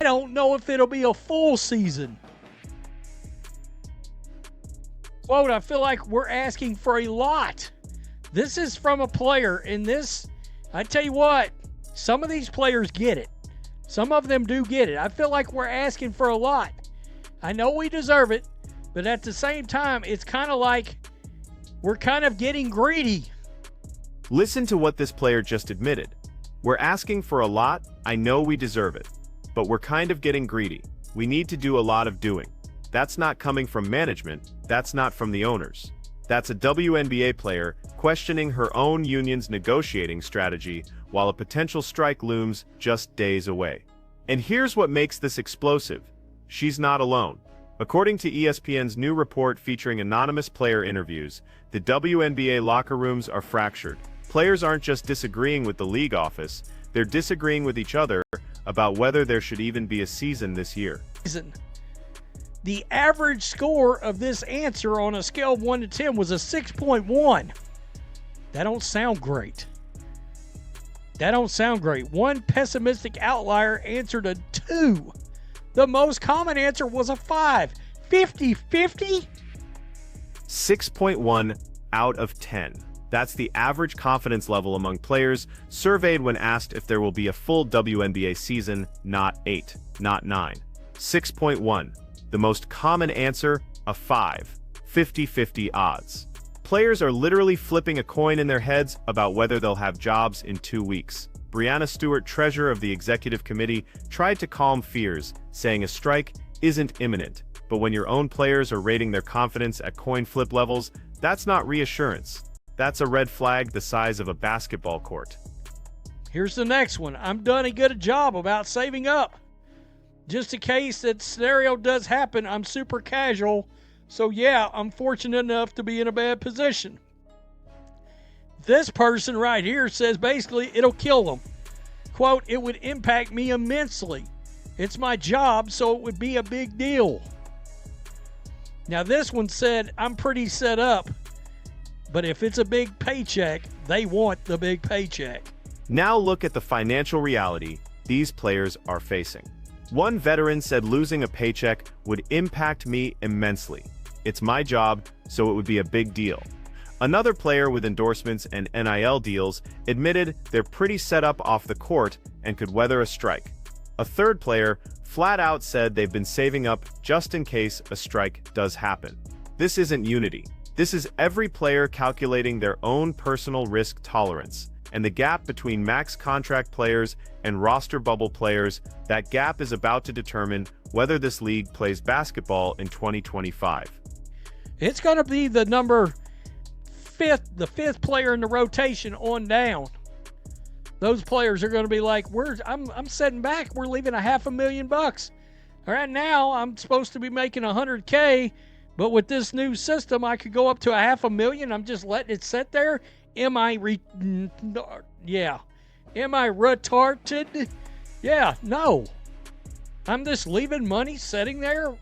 don't know if it'll be a full season. Quote, I feel like we're asking for a lot. This is from a player, and this, I tell you what, some of these players get it. Some of them do get it. I feel like we're asking for a lot. I know we deserve it, but at the same time, it's kind of like we're kind of getting greedy. Listen to what this player just admitted. We're asking for a lot. I know we deserve it, but we're kind of getting greedy. We need to do a lot of doing. That's not coming from management. That's not from the owners. That's a WNBA player questioning her own union's negotiating strategy while a potential strike looms just days away. And here's what makes this explosive. She's not alone. According to ESPN's new report featuring anonymous player interviews, the WNBA locker rooms are fractured. Players aren't just disagreeing with the league office, they're disagreeing with each other about whether there should even be a season this year. The average score of this answer on a scale of 1 to 10 was a 6.1. That don't sound great. That don't sound great. One pessimistic outlier answered a 2. The most common answer was a 5. 50-50? 6.1 out of 10. That's the average confidence level among players surveyed when asked if there will be a full WNBA season, not 8, not 9. 6.1. The most common answer, a 5. 50-50 odds. Players are literally flipping a coin in their heads about whether they'll have jobs in 2 weeks. Brianna Stewart, treasurer of the executive committee, tried to calm fears, saying a strike isn't imminent. But when your own players are rating their confidence at coin flip levels, that's not reassurance. That's a red flag the size of a basketball court. Here's the next one. I'm done a good job about saving up. Just in case that scenario does happen, I'm super casual. So yeah, I'm fortunate enough to be in a bad position. This person right here says basically it'll kill them. Quote, it would impact me immensely. It's my job, so it would be a big deal. Now this one said, I'm pretty set up, but if it's a big paycheck, they want the big paycheck. Now look at the financial reality these players are facing. One veteran said losing a paycheck would impact me immensely. It's my job, so it would be a big deal. Another player with endorsements and NIL deals admitted they're pretty set up off the court and could weather a strike. A third player flat out said they've been saving up just in case a strike does happen. This isn't unity. This is every player calculating their own personal risk tolerance. And the gap between max contract players and roster bubble players, that gap is about to determine whether this league plays basketball in 2025. It's going to be the fifth player in the rotation on down. Those players are going to be like, I'm sitting back, we're leaving $500,000. All right, now I'm supposed to be making $100K, but with this new system, I could go up to $500,000. I'm just letting it sit there. Am I retarded? Yeah, no. I'm just leaving money sitting there.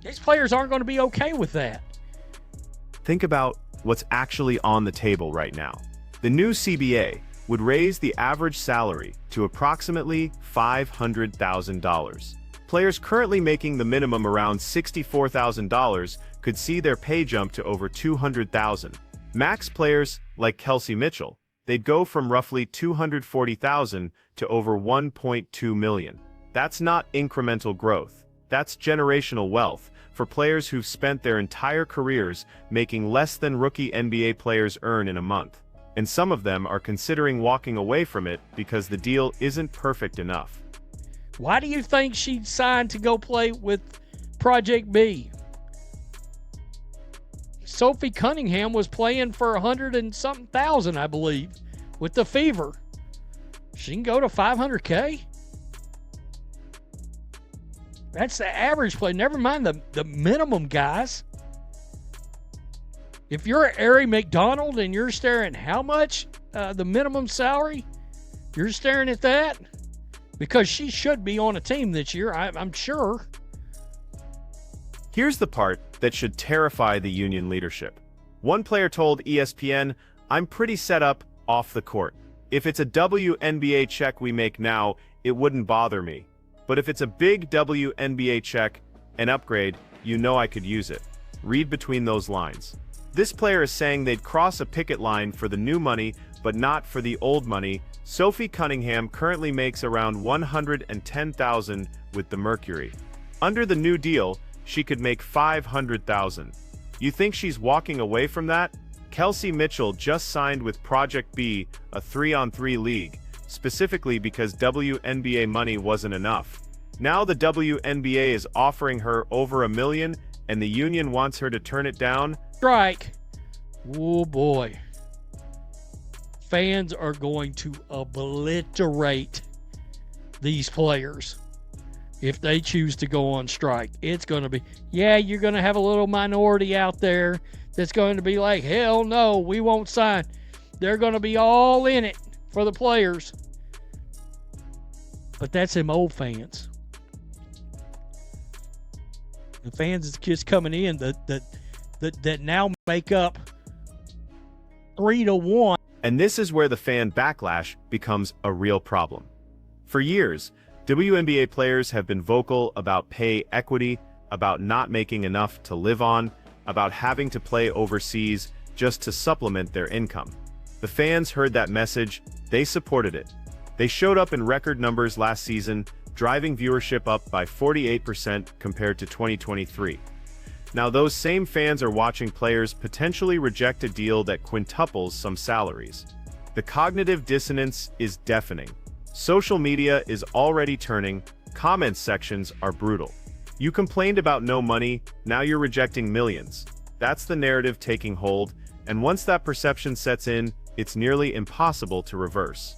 These players aren't going to be okay with that. Think about what's actually on the table right now. The new CBA would raise the average salary to approximately $500,000. Players currently making the minimum around $64,000 could see their pay jump to over $200,000. Max players like Kelsey Mitchell, they'd go from roughly $240,000 to over $1.2 million. That's not incremental growth. That's generational wealth for players who've spent their entire careers making less than rookie NBA players earn in a month. And some of them are considering walking away from it because the deal isn't perfect enough. Why do you think she signed to go play with Project B? Sophie Cunningham was playing for 100 and something thousand, I believe, with the Fever. She can go to $500K. That's the average play. Never mind the minimum guys. If you're Ari McDonald and you're staring how much the minimum salary, you're staring at that because she should be on a team this year, I'm sure. Here's the part that should terrify the union leadership. One player told ESPN, I'm pretty set up off the court. If it's a WNBA check we make now, it wouldn't bother me. But if it's a big WNBA check, an upgrade, you know I could use it. Read between those lines. This player is saying they'd cross a picket line for the new money, but not for the old money. Sophie Cunningham currently makes around $110,000 with the Mercury. Under the new deal, she could make $500,000. You think she's walking away from that? Kelsey Mitchell just signed with Project B, a 3-on-3 league, specifically because WNBA money wasn't enough. Now the WNBA is offering her over $1 million, and the union wants her to turn it down. Strike. Oh boy. Fans are going to obliterate these players if they choose to go on strike. It's going to be, yeah, you're going to have a little minority out there that's going to be like, hell no, we won't sign. They're going to be all in it for the players. But that's them old fans. The fans is just coming in that now make up 3-1. And this is where the fan backlash becomes a real problem. For years, WNBA players have been vocal about pay equity, about not making enough to live on, about having to play overseas just to supplement their income. The fans heard that message, they supported it. They showed up in record numbers last season, driving viewership up by 48% compared to 2023. Now those same fans are watching players potentially reject a deal that quintuples some salaries. The cognitive dissonance is deafening. Social media is already turning, comment sections are brutal. You complained about no money, now you're rejecting millions. That's the narrative taking hold, and once that perception sets in, it's nearly impossible to reverse.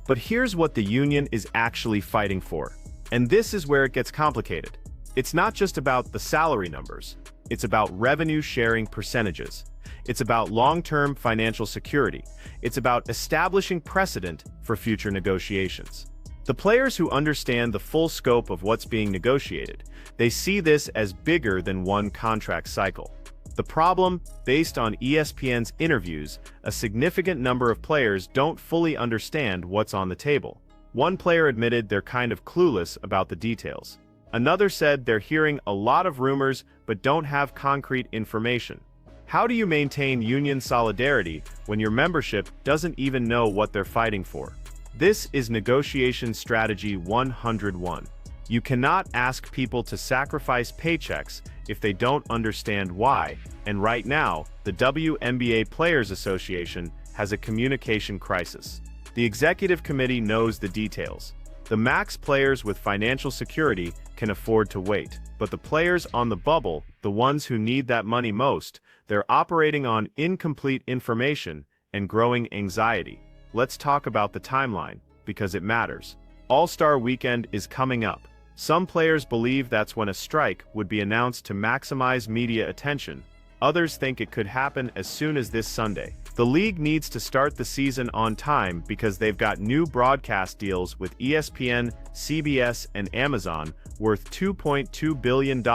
But here's what the union is actually fighting for. And this is where it gets complicated. It's not just about the salary numbers. It's about revenue sharing percentages. It's about long-term financial security. It's about establishing precedent for future negotiations. The players who understand the full scope of what's being negotiated, they see this as bigger than one contract cycle. The problem, based on ESPN's interviews, a significant number of players don't fully understand what's on the table. One player admitted they're kind of clueless about the details. Another said they're hearing a lot of rumors but don't have concrete information. How do you maintain union solidarity when your membership doesn't even know what they're fighting for? This is negotiation strategy 101. You cannot ask people to sacrifice paychecks if they don't understand why, and right now, the WNBA Players Association has a communication crisis. The executive committee knows the details. The max players with financial security can afford to wait, but the players on the bubble, the ones who need that money most, they're operating on incomplete information and growing anxiety. Let's talk about the timeline, because it matters. All-Star Weekend is coming up. Some players believe that's when a strike would be announced to maximize media attention. Others think it could happen as soon as this Sunday. The league needs to start the season on time because they've got new broadcast deals with ESPN, CBS, and Amazon worth $2.2 billion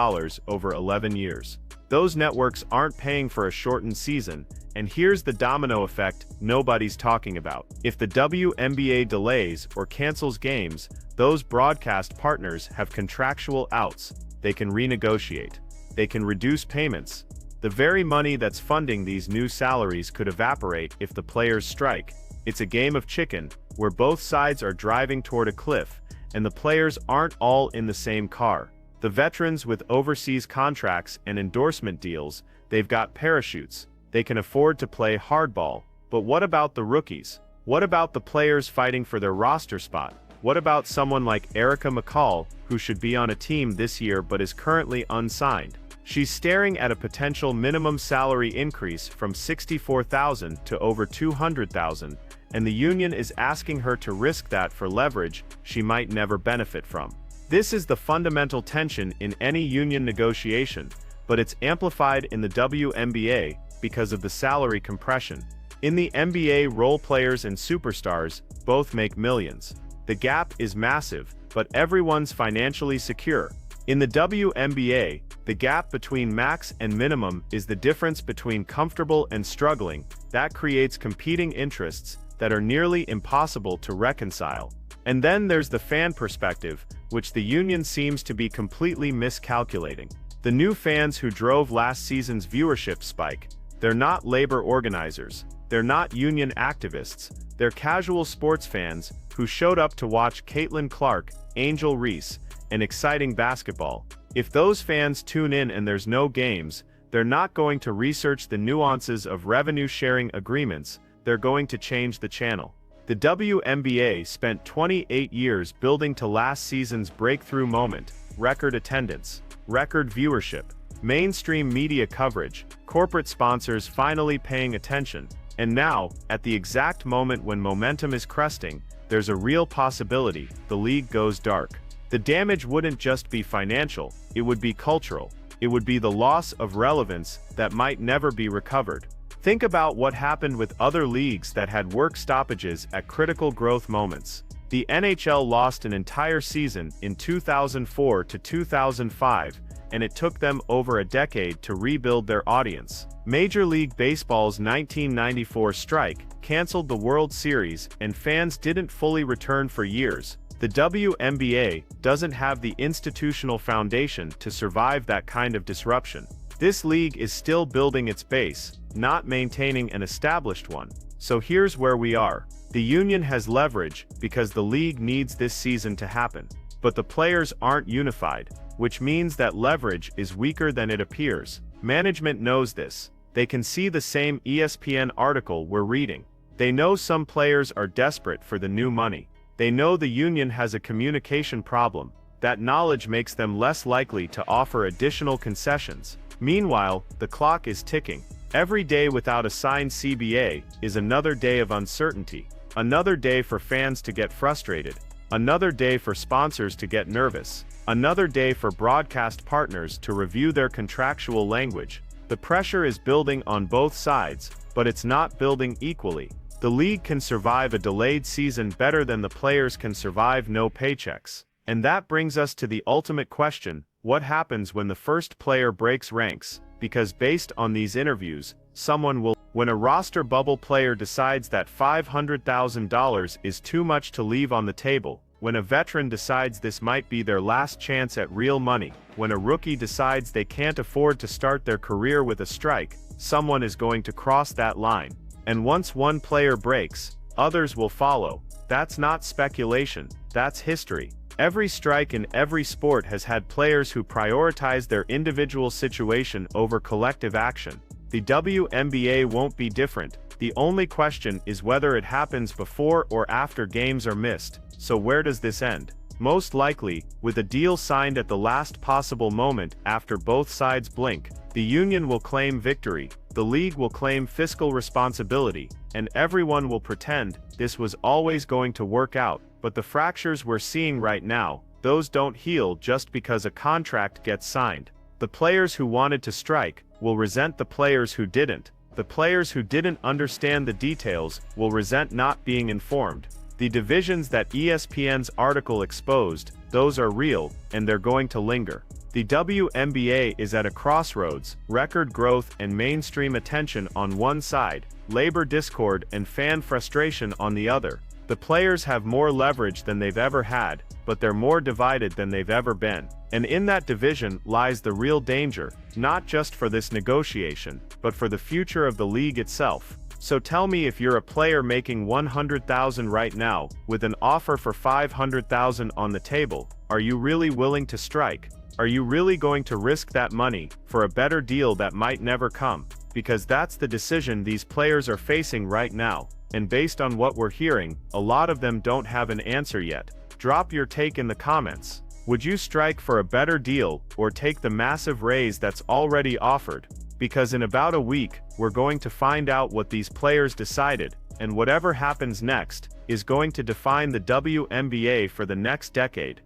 over 11 years. Those networks aren't paying for a shortened season, and here's the domino effect nobody's talking about. If the WNBA delays or cancels games, those broadcast partners have contractual outs. They can renegotiate. They can reduce payments. The very money that's funding these new salaries could evaporate if the players strike. It's a game of chicken, where both sides are driving toward a cliff, and the players aren't all in the same car. The veterans with overseas contracts and endorsement deals, they've got parachutes. They can afford to play hardball. But what about the rookies? What about the players fighting for their roster spot? What about someone like Erica McCall, who should be on a team this year but is currently unsigned? She's staring at a potential minimum salary increase from $64,000 to over $200,000, and the union is asking her to risk that for leverage she might never benefit from. This is the fundamental tension in any union negotiation, but it's amplified in the WNBA because of the salary compression. In the NBA, role players and superstars both make millions. The gap is massive, but everyone's financially secure. In the WNBA, the gap between max and minimum is the difference between comfortable and struggling. That creates competing interests that are nearly impossible to reconcile. And then there's the fan perspective, which the union seems to be completely miscalculating. The new fans who drove last season's viewership spike, they're not labor organizers, they're not union activists, they're casual sports fans who showed up to watch Caitlin Clark, Angel Reese, and exciting basketball. If those fans tune in and there's no games, they're not going to research the nuances of revenue-sharing agreements, they're going to change the channel. The WNBA spent 28 years building to last season's breakthrough moment: record attendance, record viewership, mainstream media coverage, corporate sponsors finally paying attention. And now, at the exact moment when momentum is cresting, there's a real possibility the league goes dark. The damage wouldn't just be financial, it would be cultural. It would be the loss of relevance that might never be recovered. Think about what happened with other leagues that had work stoppages at critical growth moments. The NHL lost an entire season in 2004 to 2005, and it took them over a decade to rebuild their audience. Major League Baseball's 1994 strike canceled the World Series, and fans didn't fully return for years. The WNBA doesn't have the institutional foundation to survive that kind of disruption. This league is still building its base, not maintaining an established one. So here's where we are. The union has leverage because the league needs this season to happen. But the players aren't unified, which means that leverage is weaker than it appears. Management knows this. They can see the same ESPN article we're reading. They know some players are desperate for the new money. They know the union has a communication problem. That knowledge makes them less likely to offer additional concessions. Meanwhile, the clock is ticking. Every day without a signed CBA is another day of uncertainty. Another day for fans to get frustrated. Another day for sponsors to get nervous. Another day for broadcast partners to review their contractual language. The pressure is building on both sides, but it's not building equally. The league can survive a delayed season better than the players can survive no paychecks. And that brings us to the ultimate question: what happens when the first player breaks ranks? Because based on these interviews, someone will. When a roster bubble player decides that $500,000 is too much to leave on the table, when a veteran decides this might be their last chance at real money, when a rookie decides they can't afford to start their career with a strike, someone is going to cross that line. And once one player breaks, others will follow. That's not speculation, that's history. Every strike in every sport has had players who prioritize their individual situation over collective action. The WNBA won't be different. The only question is whether it happens before or after games are missed. So where does this end? Most likely, with a deal signed at the last possible moment after both sides blink. The union will claim victory, the league will claim fiscal responsibility, and everyone will pretend this was always going to work out. But the fractures we're seeing right now, those don't heal just because a contract gets signed. The players who wanted to strike will resent the players who didn't. The players who didn't understand the details will resent not being informed. The divisions that ESPN's article exposed, those are real, and they're going to linger. The WNBA is at a crossroads: record growth and mainstream attention on one side, labor discord and fan frustration on the other. The players have more leverage than they've ever had, but they're more divided than they've ever been. And in that division lies the real danger, not just for this negotiation, but for the future of the league itself. So tell me, if you're a player making $100,000 right now, with an offer for $500,000 on the table, are you really willing to strike? Are you really going to risk that money for a better deal that might never come? Because that's the decision these players are facing right now. And based on what we're hearing, a lot of them don't have an answer yet. Drop your take in the comments. Would you strike for a better deal, or take the massive raise that's already offered? Because in about a week, we're going to find out what these players decided, and whatever happens next is going to define the WNBA for the next decade.